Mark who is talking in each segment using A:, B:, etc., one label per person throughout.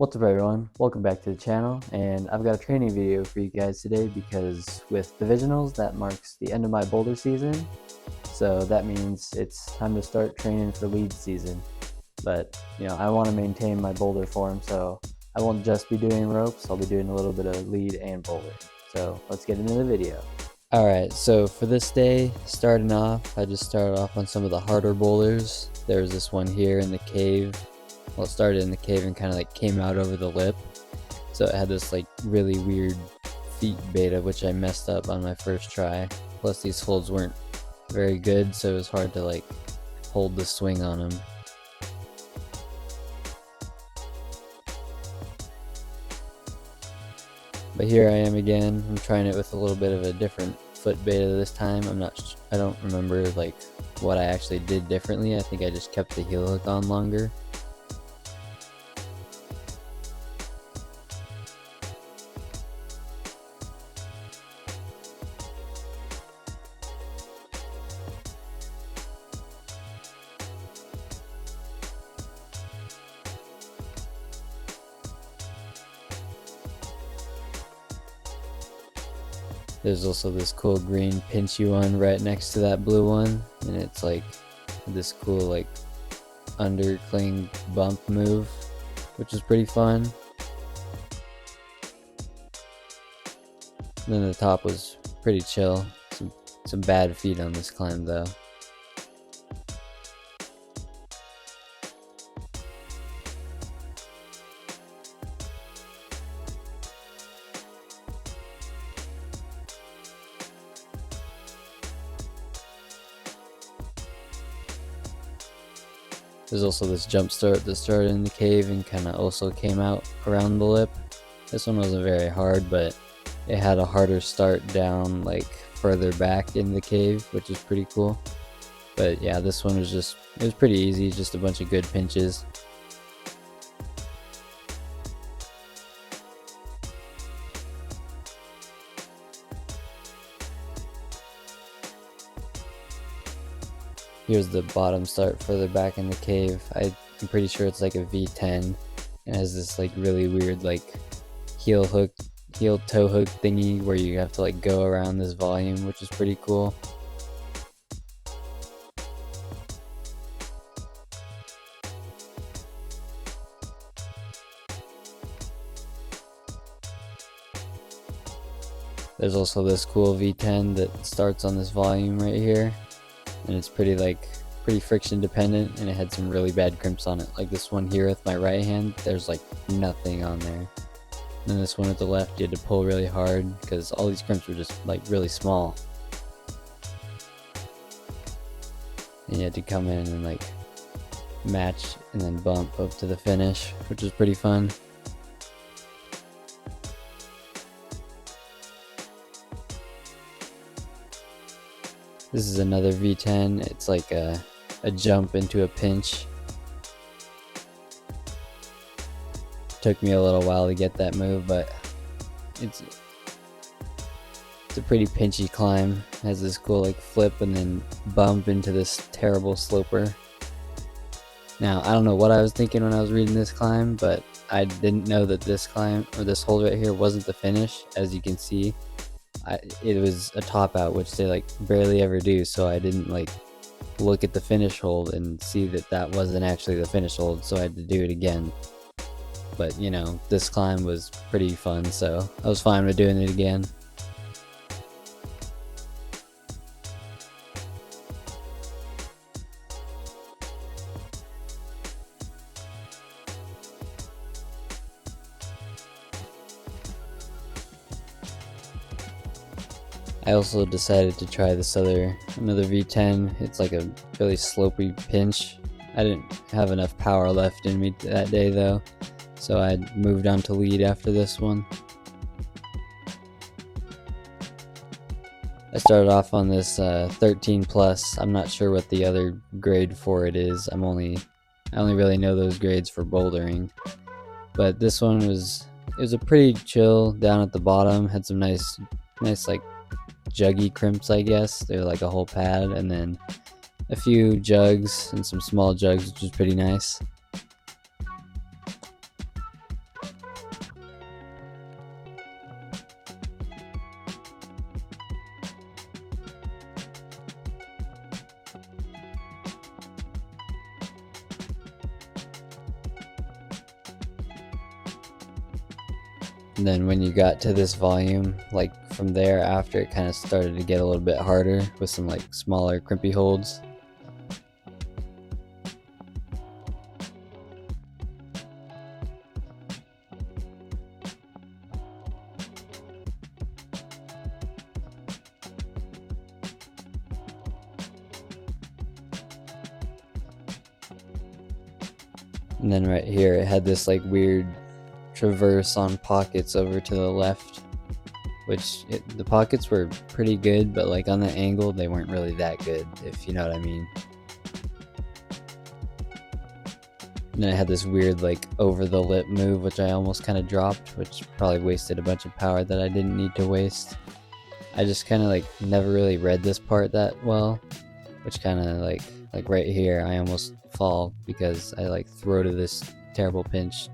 A: What's up everyone, welcome back to the channel, and I've got a training video for you guys today because with divisionals that marks the end of my boulder season, so that means it's time to start training for lead season. But I want to maintain my boulder form, so I won't just be doing ropes, I'll be doing a little bit of lead and boulder. So let's get into the video. Alright, so for this day, starting off, I just started off on some of the harder boulders. There's this one here in the cave. Well, it started in the cave and kind of like came out over the lip, so it had this like really weird feet beta, which I messed up on my first try. Plus these holds weren't very good, so it was hard to like hold the swing on them. But here I am again. I'm trying it with a little bit of a different foot beta this time. I don't remember like what I actually did differently. I think I just kept the heel hook on longer. There's also this cool green pinchy one right next to that blue one, and it's like this cool like undercling bump move, which is pretty fun. And then the top was pretty chill. Some bad feet on this climb though. There's also this jump start that started in the cave and kind of also came out around the lip. This one wasn't very hard, but it had a harder start down like further back in the cave, which is pretty cool. But yeah, this one was it was pretty easy, just a bunch of good pinches. Here's the bottom start further back in the cave. I'm pretty sure it's like a V10. It has this like really weird like heel toe hook thingy where you have to like go around this volume, which is pretty cool. There's also this cool V10 that starts on this volume right here, and it's pretty friction dependent, and it had some really bad crimps on it. Like this one here with my right hand, there's like nothing on there. And then this one at the left, you had to pull really hard because all these crimps were just like really small. And you had to come in and like match and then bump up to the finish, which was pretty fun. This is another V10. It's like a jump into a pinch. Took me a little while to get that move, but it's a pretty pinchy climb. It has this cool like flip and then bump into this terrible sloper. Now I don't know what I was thinking when I was reading this climb, but I didn't know that this climb or this hold right here wasn't the finish. As you can see, it was a top out, which they like barely ever do, so I didn't like look at the finish hold and see that that wasn't actually the finish hold, so I had to do it again. But this climb was pretty fun, so I was fine with doing it again. I also decided to try another V10. It's like a really slopey pinch. I didn't have enough power left in me that day though, so I moved on to lead after this one. I started off on this 13 plus. I'm not sure what the other grade for it is. I only really know those grades for bouldering. But this one was a pretty chill down at the bottom. Had some nice like juggy crimps, I guess. They're like a whole pad, and then a few jugs and some small jugs, which is pretty nice. And then when you got to this volume, like from there after, it kind of started to get a little bit harder with some like smaller crimpy holds. And then right here it had this like weird traverse on pockets over to the left, which the pockets were pretty good, but like on the angle they weren't really that good, if you know what I mean. And then I had this weird like over the lip move, which I almost kind of dropped, which probably wasted a bunch of power that I didn't need to waste. I just kind of like never really read this part that well, which kind of like right here I almost fall because I like throw to this terrible pinch.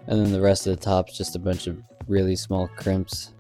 A: And then the rest of the top's just a bunch of really small crimps.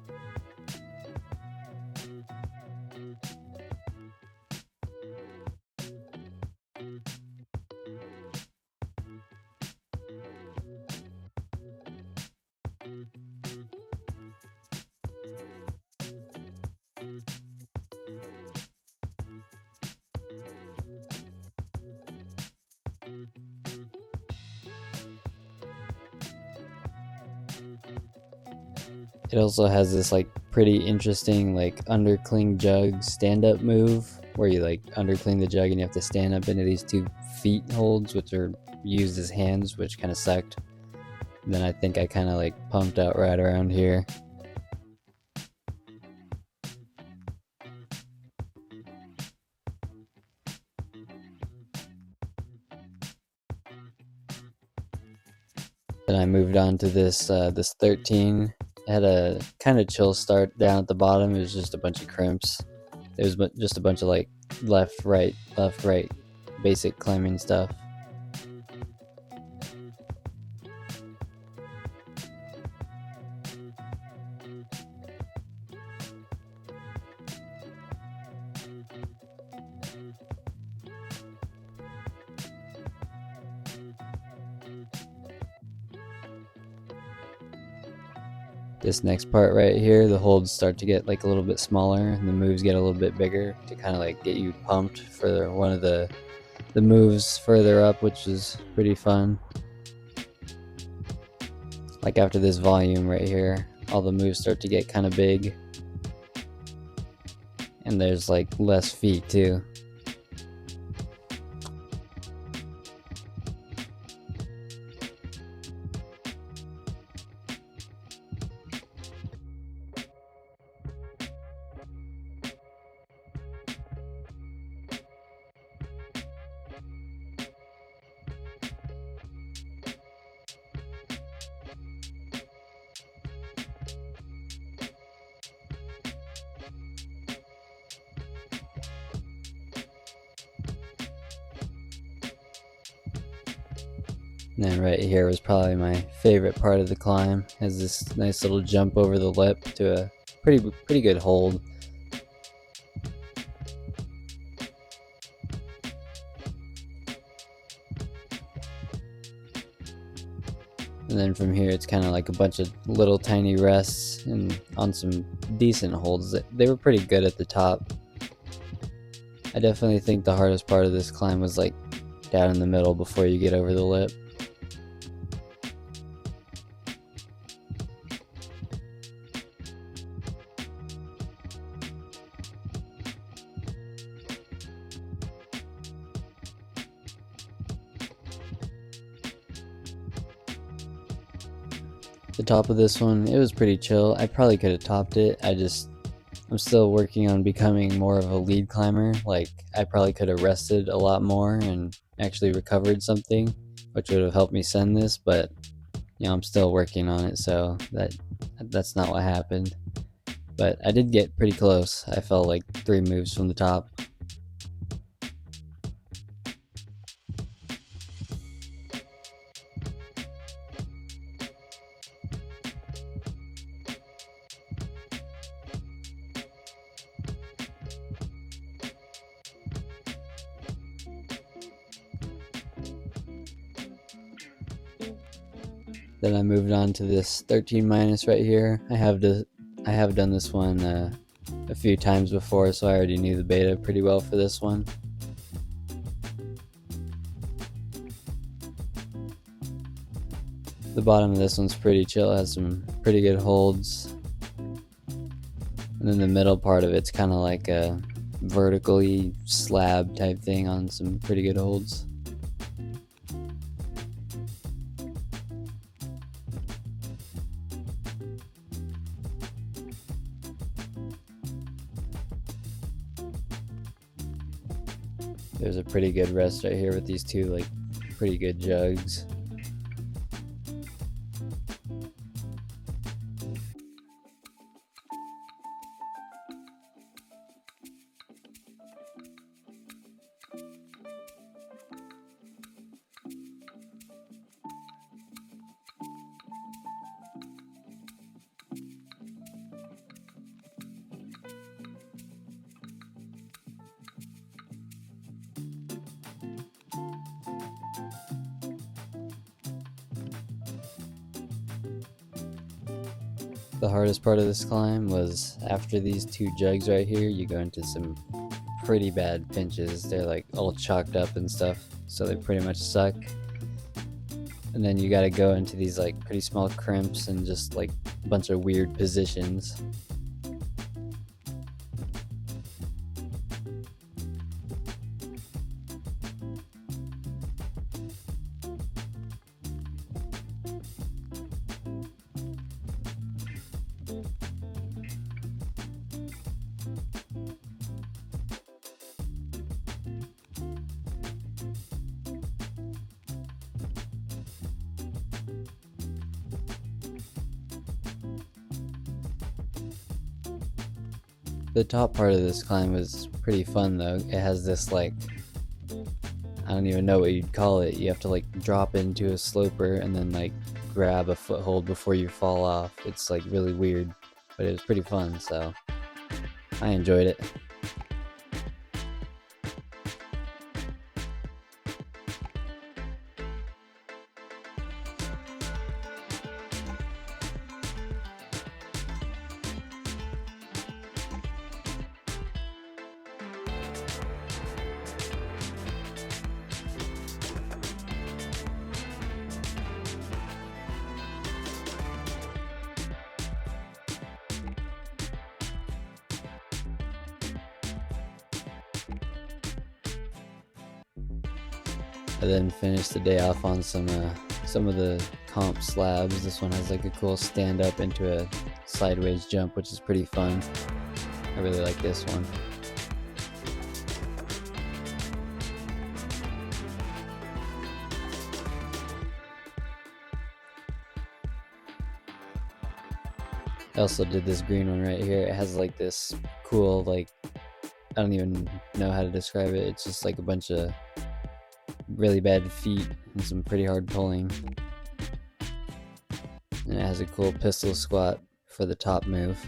A: It also has this like pretty interesting like undercling jug stand-up move where you like undercling the jug and you have to stand up into these 2 feet holds, which are used as hands, which kind of sucked. And then I think I kind of like pumped out right around here. Then I moved on to this 13. It had a kind of chill start down at the bottom. It was just a bunch of crimps. It was just a bunch of like left, right, basic climbing stuff. This next part right here, the holds start to get like a little bit smaller and the moves get a little bit bigger to kind of like get you pumped for one of the moves further up, which is pretty fun. Like after this volume right here, all the moves start to get kind of big. And there's like less feet too. And then right here was probably my favorite part of the climb. It has this nice little jump over the lip to a pretty good hold. And then from here it's kind of like a bunch of little tiny rests and on some decent holds. They were pretty good at the top. I definitely think the hardest part of this climb was like down in the middle before you get over the lip. The top of this one, it was pretty chill. I probably could have topped it. I'm still working on becoming more of a lead climber. Like I probably could have rested a lot more and actually recovered something, which would have helped me send this, but you know, I'm still working on it, so that's not what happened. But I did get pretty close. I fell like 3 moves from the top. Then I moved on to this 13 minus right here. I have done this one a few times before, so I already knew the beta pretty well for this one. The bottom of this one's pretty chill, it has some pretty good holds. And then the middle part of it's kind of like a vertically slab type thing on some pretty good holds. There's a pretty good rest right here with these two like pretty good jugs. The hardest part of this climb was after these two jugs right here, you go into some pretty bad pinches. They're like all chalked up and stuff, so they pretty much suck. And then you gotta go into these like pretty small crimps and just like a bunch of weird positions. The top part of this climb was pretty fun though. It has this like, I don't even know what you'd call it. You have to like drop into a sloper and then like grab a foothold before you fall off. It's like really weird, but it was pretty fun, so I enjoyed it. I then finished the day off on some of the comp slabs. This one has like a cool stand up into a sideways jump, which is pretty fun. I really like this one. I also did this green one right here. It has like this cool, like, I don't even know how to describe it. It's just like a bunch of really bad feet and some pretty hard pulling. And it has a cool pistol squat for the top move.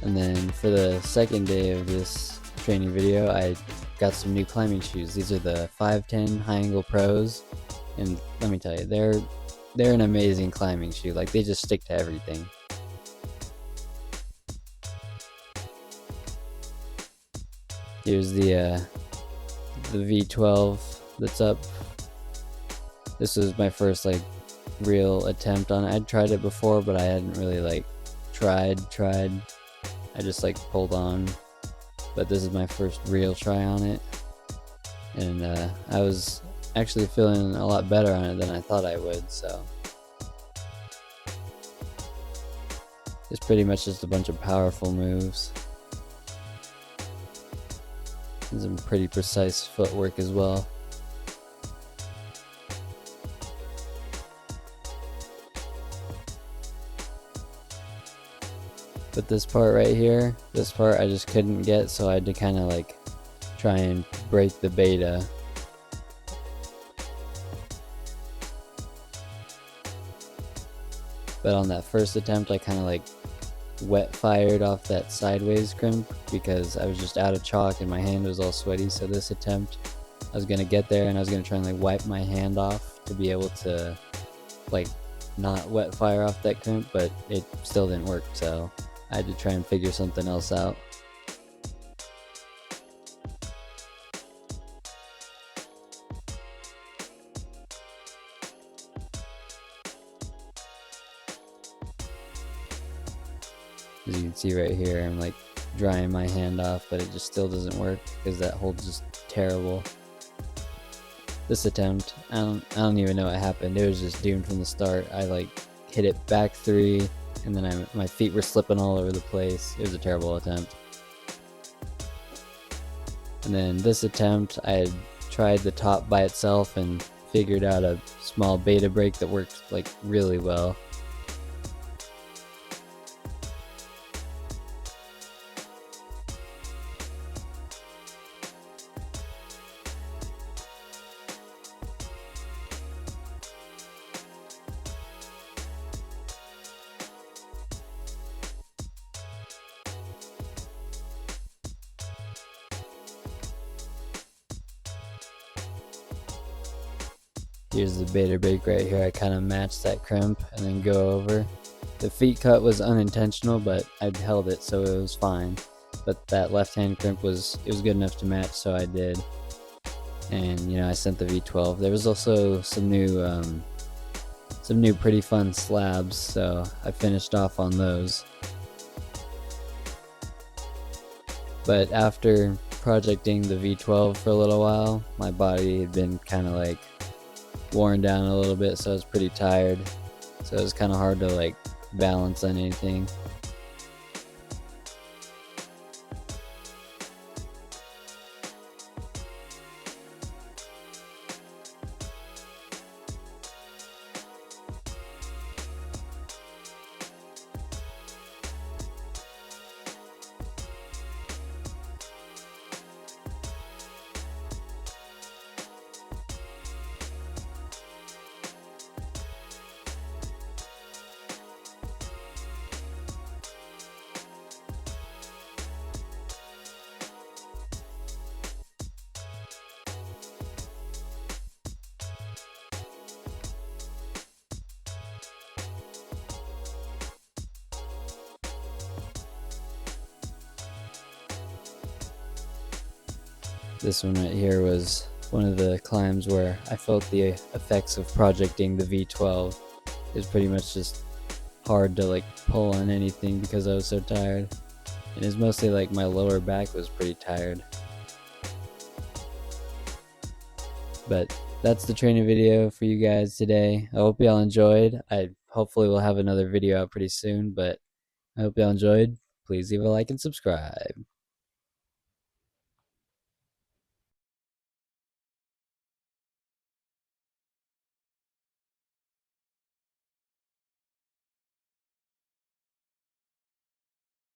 A: And then for the second day of this training video, I got some new climbing shoes. These are the 510 High Angle Pros, and let me tell you, they're an amazing climbing shoe. Like, they just stick to everything. Here's the V12 that's up. This was my first like real attempt on it. I'd tried it before, but I hadn't really like tried. I just like pulled on, but this is my first real try on it, and I was actually feeling a lot better on it than I thought I would. So it's pretty much just a bunch of powerful moves and some pretty precise footwork as well. But this part right here, this part I just couldn't get, so I had to kind of like try and break the beta. But on that first attempt, I kind of like wet fired off that sideways crimp because I was just out of chalk and my hand was all sweaty. So this attempt, I was gonna get there and I was gonna try and like wipe my hand off to be able to like not wet fire off that crimp, but it still didn't work. So I had to try and figure something else out. As you can see right here, I'm like drying my hand off, but it just still doesn't work because that hold's just terrible. This attempt, I don't even know what happened. It was just doomed from the start. I like hit it back 3, and then my feet were slipping all over the place. It was a terrible attempt. And then this attempt, I had tried the top by itself and figured out a small beta break that worked like really well. Here's the beta break right here. I kind of matched that crimp and then go over. The feet cut was unintentional, but I held it, so it was fine. But that left hand crimp was good enough to match, so I did. And you know, I sent the V12. There was also some new pretty fun slabs, so I finished off on those. But after projecting the V12 for a little while, my body had been kind of like worn down a little bit, so I was pretty tired. So it was kind of hard to like balance on anything. This one right here was one of the climbs where I felt the effects of projecting the V12. It was pretty much just hard to like pull on anything because I was so tired. And it's mostly like my lower back was pretty tired. But that's the training video for you guys today. I hope y'all enjoyed. I hopefully will have another video out pretty soon, but I hope y'all enjoyed. Please leave a like and subscribe.